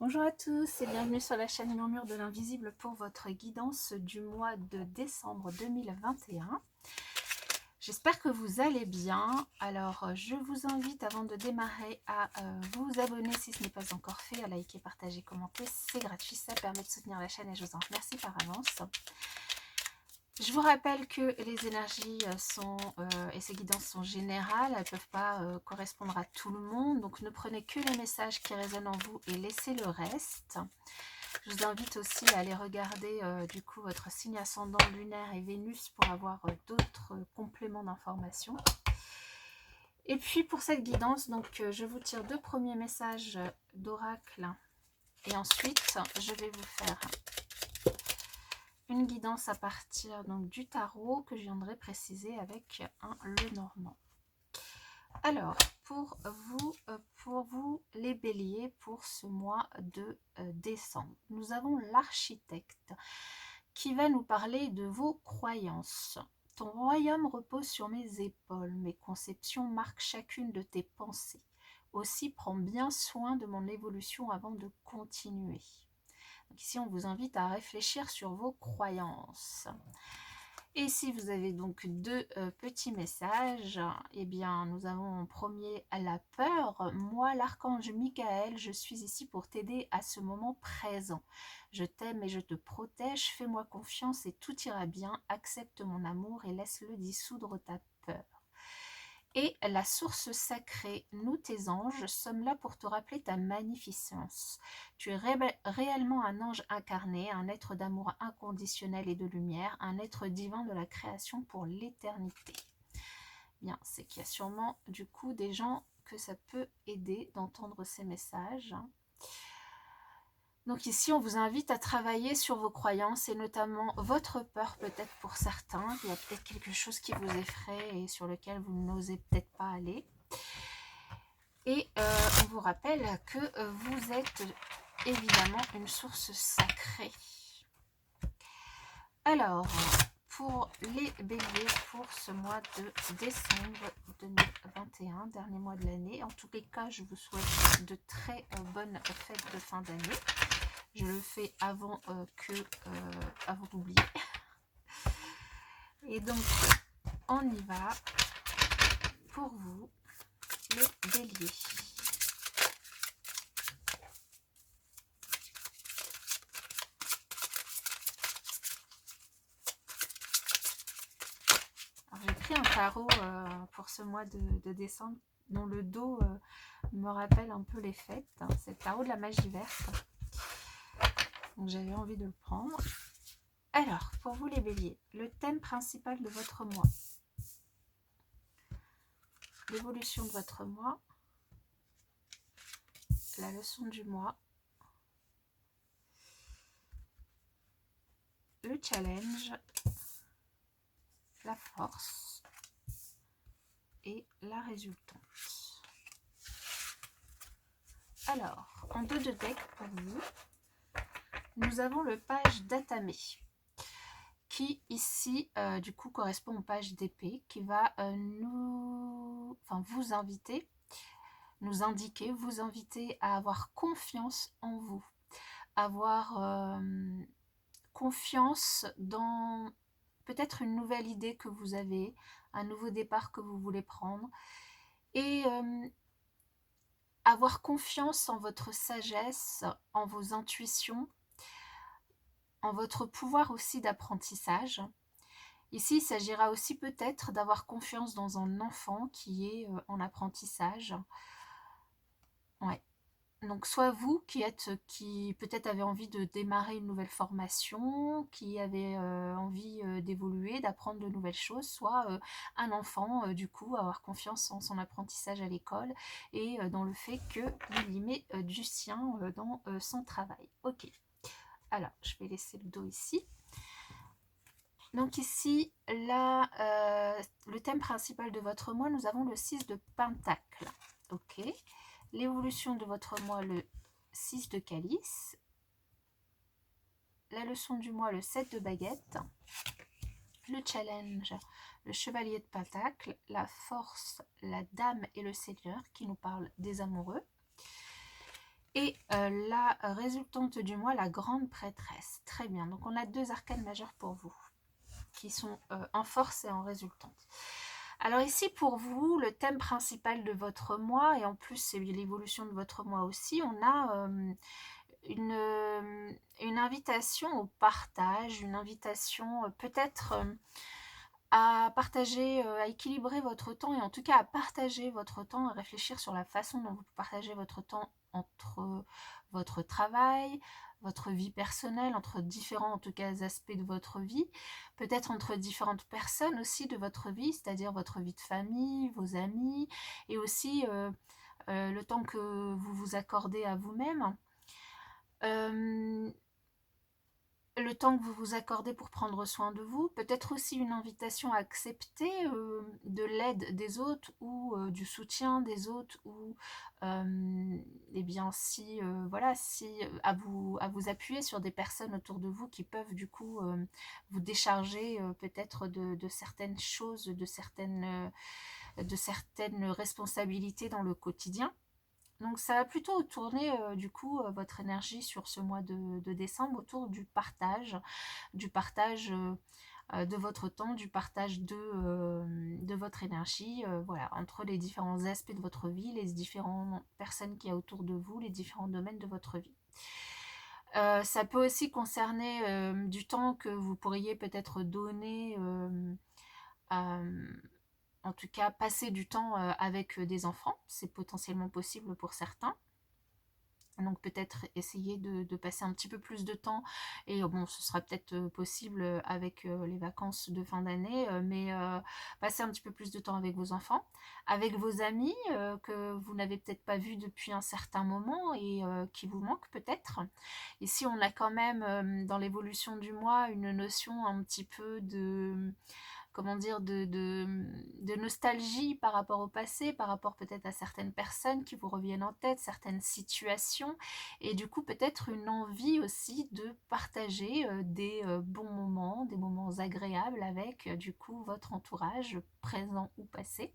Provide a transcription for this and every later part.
Bonjour à tous et bienvenue sur la chaîne Murmure de l'Invisible pour votre guidance du mois de décembre 2021. J'espère que vous allez bien. Alors, je vous invite avant de démarrer à vous abonner si ce n'est pas encore fait, à liker, partager, commenter. C'est gratuit, ça permet de soutenir la chaîne et je vous en remercie par avance. Je vous rappelle que les énergies et ces guidances sont générales, elles ne peuvent pas correspondre à tout le monde, donc ne prenez que les messages qui résonnent en vous et laissez le reste. Je vous invite aussi à aller regarder du coup votre signe ascendant lunaire et Vénus pour avoir d'autres compléments d'informations. Et puis pour cette guidance, donc je vous tire deux premiers messages d'oracle et ensuite je vais vous faire une guidance à partir donc du tarot que je viendrai préciser avec un Lenormand. Alors, pour vous les béliers, pour ce mois de décembre, nous avons l'architecte qui va nous parler de vos croyances. Ton royaume repose sur mes épaules, mes conceptions marquent chacune de tes pensées. Aussi, prends bien soin de mon évolution avant de continuer. Donc ici, on vous invite à réfléchir sur vos croyances. Et si vous avez donc deux petits messages, eh bien, nous avons en premier la peur. Moi, l'archange Michael, je suis ici pour t'aider à ce moment présent. Je t'aime et je te protège. Fais-moi confiance et tout ira bien. Accepte mon amour et laisse-le dissoudre ta peur. Et la source sacrée, nous tes anges, sommes là pour te rappeler ta magnificence. Tu es réellement un ange incarné, un être d'amour inconditionnel et de lumière, un être divin de la création pour l'éternité. Bien, c'est qu'il y a sûrement du coup des gens que ça peut aider d'entendre ces messages. Donc ici, on vous invite à travailler sur vos croyances et notamment votre peur peut-être pour certains. Il y a peut-être quelque chose qui vous effraie et sur lequel vous n'osez peut-être pas aller. Et on vous rappelle que vous êtes évidemment une source sacrée. Alors, pour les béliers, pour ce mois de décembre 2021, dernier mois de l'année, en tous les cas, je vous souhaite de très bonnes fêtes de fin d'année. Je le fais avant d'oublier. Et donc, on y va pour vous, les béliers. J'ai pris un tarot pour ce mois de décembre dont le dos me rappelle un peu les fêtes. C'est le tarot de la magie verte. Donc j'avais envie de le prendre. Alors, pour vous les béliers, le thème principal de votre mois. L'évolution de votre mois. La leçon du mois. Le challenge. La force. Et la résultante. Alors, en dos de deck pour vous, nous avons le page d'Atamé, qui ici, du coup, correspond aux pages d'épée, qui va vous inviter, nous indiquer, vous inviter à avoir confiance en vous, avoir confiance dans peut-être une nouvelle idée que vous avez, un nouveau départ que vous voulez prendre, et avoir confiance en votre sagesse, en vos intuitions, en votre pouvoir aussi d'apprentissage. Ici, il s'agira aussi peut-être d'avoir confiance dans un enfant qui est en apprentissage. Ouais. Donc, soit vous qui peut-être avez envie de démarrer une nouvelle formation, qui avez envie d'évoluer, d'apprendre de nouvelles choses, soit un enfant, du coup, avoir confiance en son apprentissage à l'école et dans le fait qu'il y met du sien dans son travail. Ok. Alors, je vais laisser le dos ici. Donc ici, là, le thème principal de votre mois, nous avons le 6 de Pentacle. Ok. L'évolution de votre mois, le 6 de Calice. La leçon du mois, le 7 de Baguette. Le challenge, le chevalier de Pentacle. La force, la dame et le seigneur qui nous parlent des amoureux. Et la résultante du mois, la grande prêtresse. Très bien, donc on a 2 arcanes majeures pour vous, qui sont en force et en résultante. Alors ici, pour vous, le thème principal de votre mois, et en plus c'est l'évolution de votre mois aussi, on a une invitation au partage, une invitation peut-être à partager, à équilibrer votre temps, et en tout cas à partager votre temps, à réfléchir sur la façon dont vous partagez votre temps entre votre travail, votre vie personnelle, entre différents en tout cas aspects de votre vie, peut-être entre différentes personnes aussi de votre vie, c'est-à-dire votre vie de famille, vos amis, et aussi le temps que vous vous accordez à vous-même. Euh, le temps que vous vous accordez pour prendre soin de vous, peut-être aussi une invitation à accepter de l'aide des autres ou du soutien des autres, ou eh bien si voilà, si à vous appuyer sur des personnes autour de vous qui peuvent du coup vous décharger peut-être de certaines choses, de certaines responsabilités dans le quotidien. Donc ça va plutôt tourner du coup votre énergie sur ce mois de décembre autour du partage de votre temps, du partage de votre énergie, voilà, entre les différents aspects de votre vie, les différentes personnes qu'il y a autour de vous, les différents domaines de votre vie. Ça peut aussi concerner du temps que vous pourriez peut-être donner en tout cas, passer du temps avec des enfants, c'est potentiellement possible pour certains. Donc peut-être essayer de passer un petit peu plus de temps, et bon, ce sera peut-être possible avec les vacances de fin d'année, mais passer un petit peu plus de temps avec vos enfants, avec vos amis que vous n'avez peut-être pas vus depuis un certain moment et qui vous manquent peut-être. Ici, on a quand même dans l'évolution du mois une notion un petit peu de comment dire, de nostalgie par rapport au passé, par rapport peut-être à certaines personnes qui vous reviennent en tête, certaines situations, et du coup peut-être une envie aussi de partager des bons moments, des moments agréables avec du coup votre entourage, présent ou passé.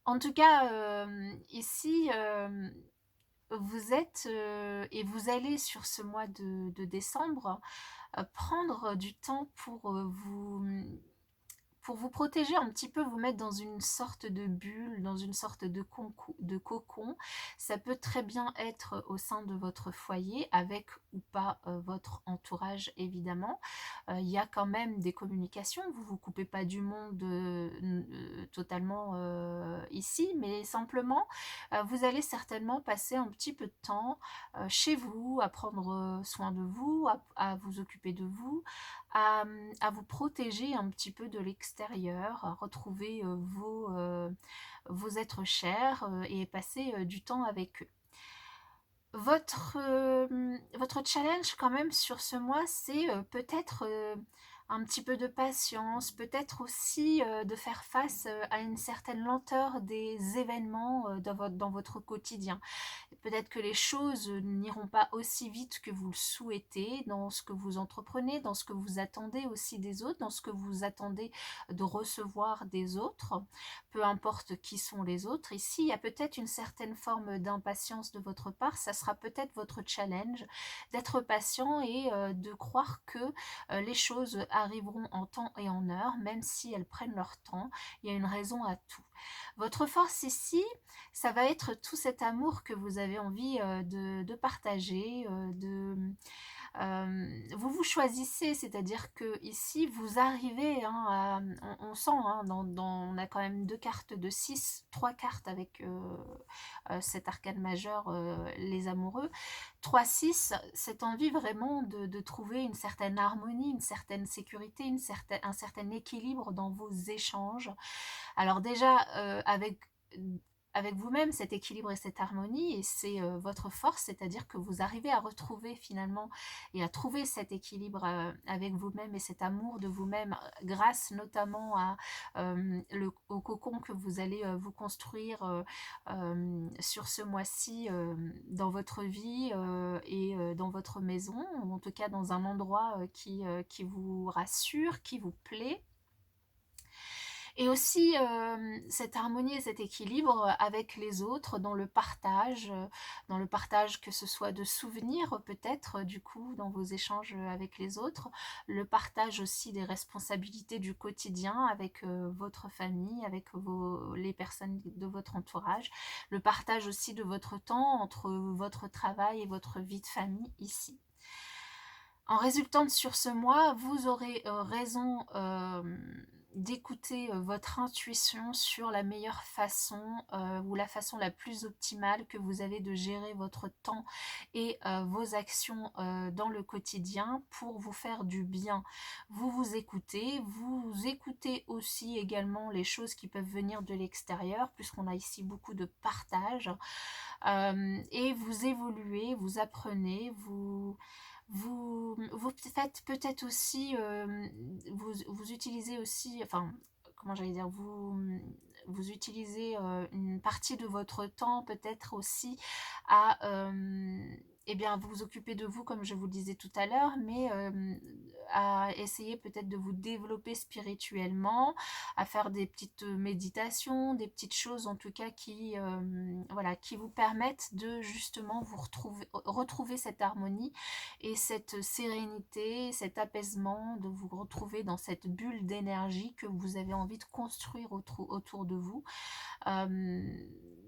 En tout cas, ici, vous êtes et vous allez sur ce mois de décembre prendre du temps pour vous protéger un petit peu, vous mettre dans une sorte de bulle, dans une sorte de cocon. Ça peut très bien être au sein de votre foyer, avec ou pas votre entourage évidemment. Il y a quand même des communications, vous ne vous coupez pas du monde totalement ici, mais simplement vous allez certainement passer un petit peu de temps chez vous, à prendre soin de vous, à vous occuper de vous, à vous protéger un petit peu de l'extérieur, à retrouver vos êtres chers et passer du temps avec eux. Votre challenge quand même sur ce mois, c'est peut-être un petit peu de patience, peut-être aussi de faire face à une certaine lenteur des événements dans votre quotidien. Peut-être que les choses n'iront pas aussi vite que vous le souhaitez dans ce que vous entreprenez, dans ce que vous attendez aussi des autres, dans ce que vous attendez de recevoir des autres, peu importe qui sont les autres. Ici, il y a peut-être une certaine forme d'impatience de votre part. Ça sera peut-être votre challenge d'être patient et de croire que les choses arriveront en temps et en heure, même si elles prennent leur temps. Il y a une raison à tout. Votre force ici, ça va être tout cet amour que vous avez envie de partager, vous vous choisissez, c'est-à-dire que ici vous arrivez, hein, on sent, hein, on a quand même 2 cartes de 6, 3 cartes avec cet arcane majeur, les amoureux. 3-6, cette envie vraiment de trouver une certaine harmonie, une certaine sécurité, un certain équilibre dans vos échanges. Alors déjà, avec vous-même, cet équilibre et cette harmonie, et c'est votre force, c'est-à-dire que vous arrivez à retrouver finalement et à trouver cet équilibre avec vous-même et cet amour de vous-même grâce notamment au cocon que vous allez vous construire sur ce mois-ci dans votre vie et dans votre maison, ou en tout cas dans un endroit qui vous rassure, qui vous plaît. Et aussi cette harmonie et cet équilibre avec les autres dans le partage que ce soit de souvenirs peut-être du coup dans vos échanges avec les autres, le partage aussi des responsabilités du quotidien avec votre famille, avec les personnes de votre entourage, le partage aussi de votre temps entre votre travail et votre vie de famille ici. En résultant sur ce mois, vous aurez raison d'écouter votre intuition sur la meilleure façon ou la façon la plus optimale que vous avez de gérer votre temps et vos actions dans le quotidien pour vous faire du bien. Vous écoutez aussi également les choses qui peuvent venir de l'extérieur puisqu'on a ici beaucoup de partage et vous évoluez, vous apprenez, vous faites peut-être aussi, vous utilisez aussi, enfin, comment j'allais dire, vous utilisez une partie de votre temps peut-être aussi à eh bien, vous occuper de vous, comme je vous le disais tout à l'heure, mais à essayer peut-être de vous développer spirituellement, à faire des petites méditations, des petites choses en tout cas voilà, qui vous permettent de justement vous retrouver cette harmonie et cette sérénité, cet apaisement, de vous retrouver dans cette bulle d'énergie que vous avez envie de construire autour de vous,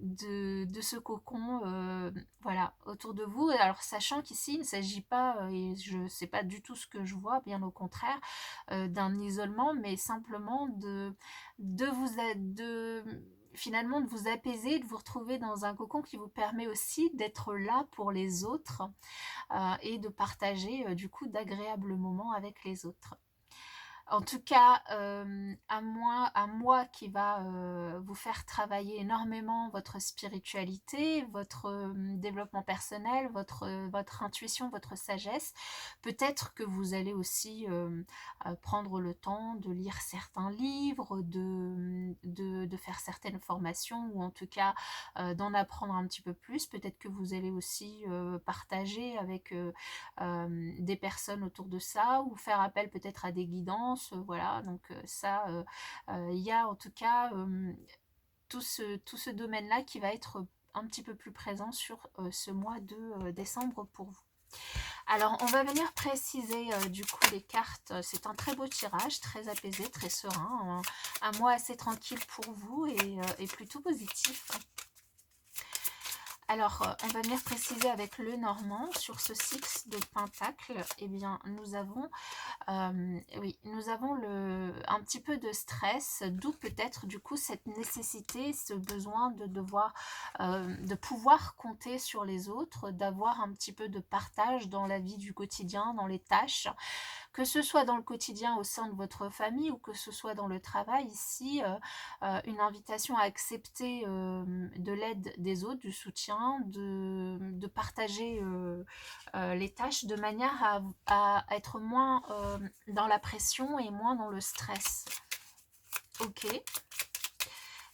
de ce cocon voilà, autour de vous. Alors sachant qu'ici il ne s'agit pas, et je sais pas du tout ce que je vois, bien au contraire, d'un isolement, mais simplement de finalement de vous apaiser, de vous retrouver dans un cocon qui vous permet aussi d'être là pour les autres et de partager du coup d'agréables moments avec les autres. En tout cas, moi qui va vous faire travailler énormément votre spiritualité, votre développement personnel, votre intuition, votre sagesse. Peut-être que vous allez aussi prendre le temps de lire certains livres, de faire certaines formations, ou en tout cas d'en apprendre un petit peu plus. Peut-être que vous allez aussi partager avec des personnes autour de ça, ou faire appel peut-être à des guidances, voilà, donc ça, il y a en tout cas tout ce domaine-là qui va être un petit peu plus présent sur ce mois de décembre pour vous. Alors, on va venir préciser du coup les cartes. C'est un très beau tirage, très apaisé, très serein, un mois assez tranquille pour vous et plutôt positif. Alors, on va venir préciser avec le Normand sur ce 6 de Pentacle. Eh bien, nous avons, oui, nous avons un petit peu de stress, d'où peut-être du coup cette nécessité, ce besoin de pouvoir compter sur les autres, d'avoir un petit peu de partage dans la vie du quotidien, dans les tâches. Que ce soit dans le quotidien au sein de votre famille ou que ce soit dans le travail, ici, une invitation à accepter de l'aide des autres, du soutien, de partager les tâches de manière à être moins dans la pression et moins dans le stress. Ok.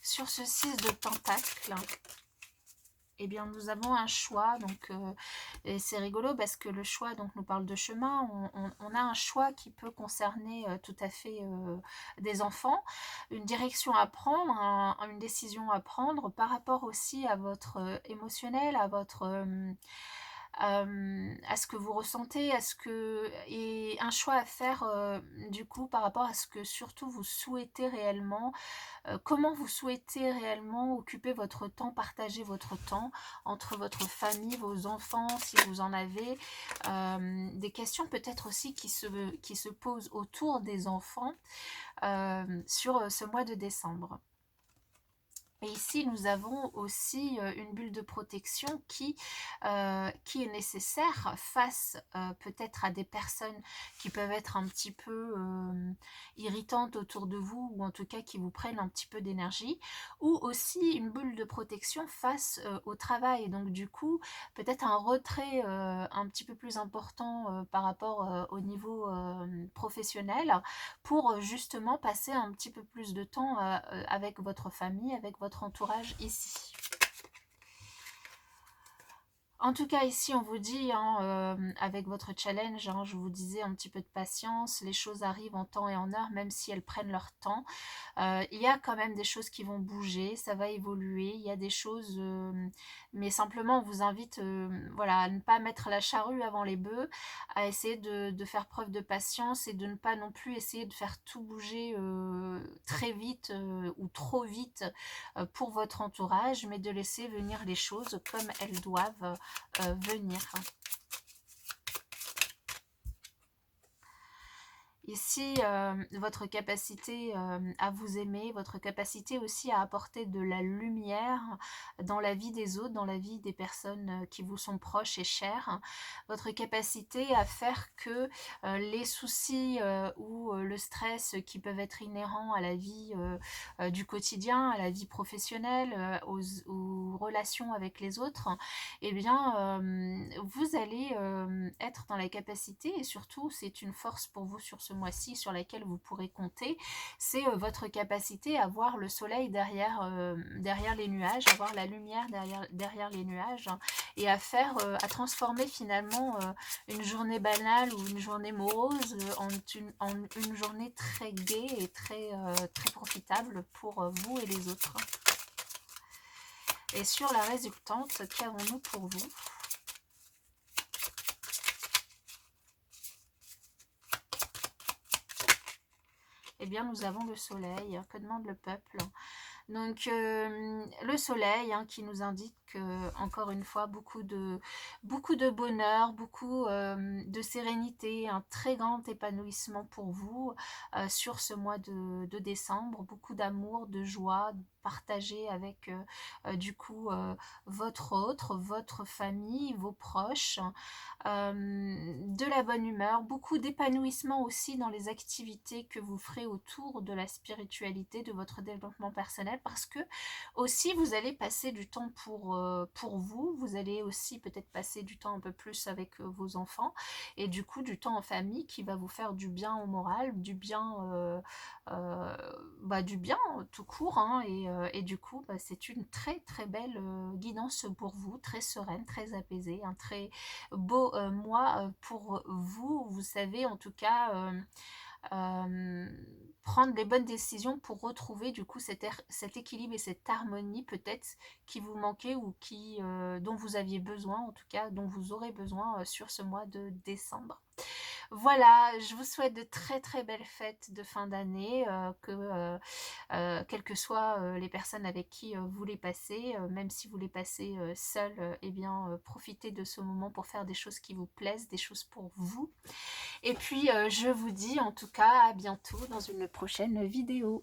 Sur ce 6 de Pentacle, eh bien, nous avons un choix, donc et c'est rigolo parce que le choix donc nous parle de chemin. On a un choix qui peut concerner tout à fait des enfants, une direction à prendre, une décision à prendre par rapport aussi à votre émotionnel, à votre à ce que vous ressentez, et un choix à faire du coup par rapport à ce que surtout vous souhaitez réellement, comment vous souhaitez réellement occuper votre temps, partager votre temps entre votre famille, vos enfants, si vous en avez, des questions peut-être aussi qui se posent autour des enfants sur ce mois de décembre. Et ici, nous avons aussi une bulle de protection qui est nécessaire face peut-être à des personnes qui peuvent être un petit peu irritantes autour de vous, ou en tout cas qui vous prennent un petit peu d'énergie, ou aussi une bulle de protection face au travail. Donc du coup, peut-être un retrait un petit peu plus important par rapport au niveau professionnel, pour justement passer un petit peu plus de temps avec votre famille, avec votre entourage ici. En tout cas, ici, on vous dit, hein, avec votre challenge, hein, je vous disais un petit peu de patience, les choses arrivent en temps et en heure, même si elles prennent leur temps. Il y a quand même des choses qui vont bouger, ça va évoluer, il y a des choses, mais simplement on vous invite voilà, à ne pas mettre la charrue avant les bœufs, à essayer de faire preuve de patience et de ne pas non plus essayer de faire tout bouger très vite ou trop vite pour votre entourage, mais de laisser venir les choses comme elles doivent venir. Ici, votre capacité à vous aimer, votre capacité aussi à apporter de la lumière dans la vie des autres, dans la vie des personnes qui vous sont proches et chères, votre capacité à faire que les soucis ou le stress qui peuvent être inhérents à la vie du quotidien, à la vie professionnelle, aux relations avec les autres, eh bien, vous allez être dans la capacité, et surtout, c'est une force pour vous sur ce mois-ci, sur laquelle vous pourrez compter, c'est votre capacité à voir le soleil derrière les nuages, à voir la lumière derrière les nuages, hein, et à transformer finalement une journée banale ou une journée morose en une journée très gaie et très profitable pour vous et les autres. Et sur la résultante, qu'avons-nous pour vous ? Eh bien, nous avons le soleil. Que demande le peuple ? Donc, le soleil qui nous indique, encore une fois, beaucoup de bonheur, beaucoup de sérénité, un très grand épanouissement pour vous sur ce mois de décembre. Beaucoup d'amour, de joie partagée avec, du coup, votre famille, vos proches. De la bonne humeur, beaucoup d'épanouissement aussi dans les activités que vous ferez autour de la spiritualité, de votre développement personnel, parce que aussi vous allez passer du temps pour vous, vous allez aussi peut-être passer du temps un peu plus avec vos enfants, et du coup du temps en famille qui va vous faire du bien au moral, du bien tout court, hein, et du coup c'est une très très belle guidance pour vous, très sereine, très apaisée, un très beau mois pour vous. Vous savez en tout cas prendre les bonnes décisions pour retrouver du coup cet équilibre et cette harmonie peut-être qui vous manquait ou dont vous aviez besoin, en tout cas dont vous aurez besoin sur ce mois de décembre. Voilà, je vous souhaite de très très belles fêtes de fin d'année, quelles que soient les personnes avec qui vous les passez, même si vous les passez seuls, eh bien profitez de ce moment pour faire des choses qui vous plaisent, des choses pour vous. Et puis je vous dis en tout cas à bientôt dans une prochaine vidéo.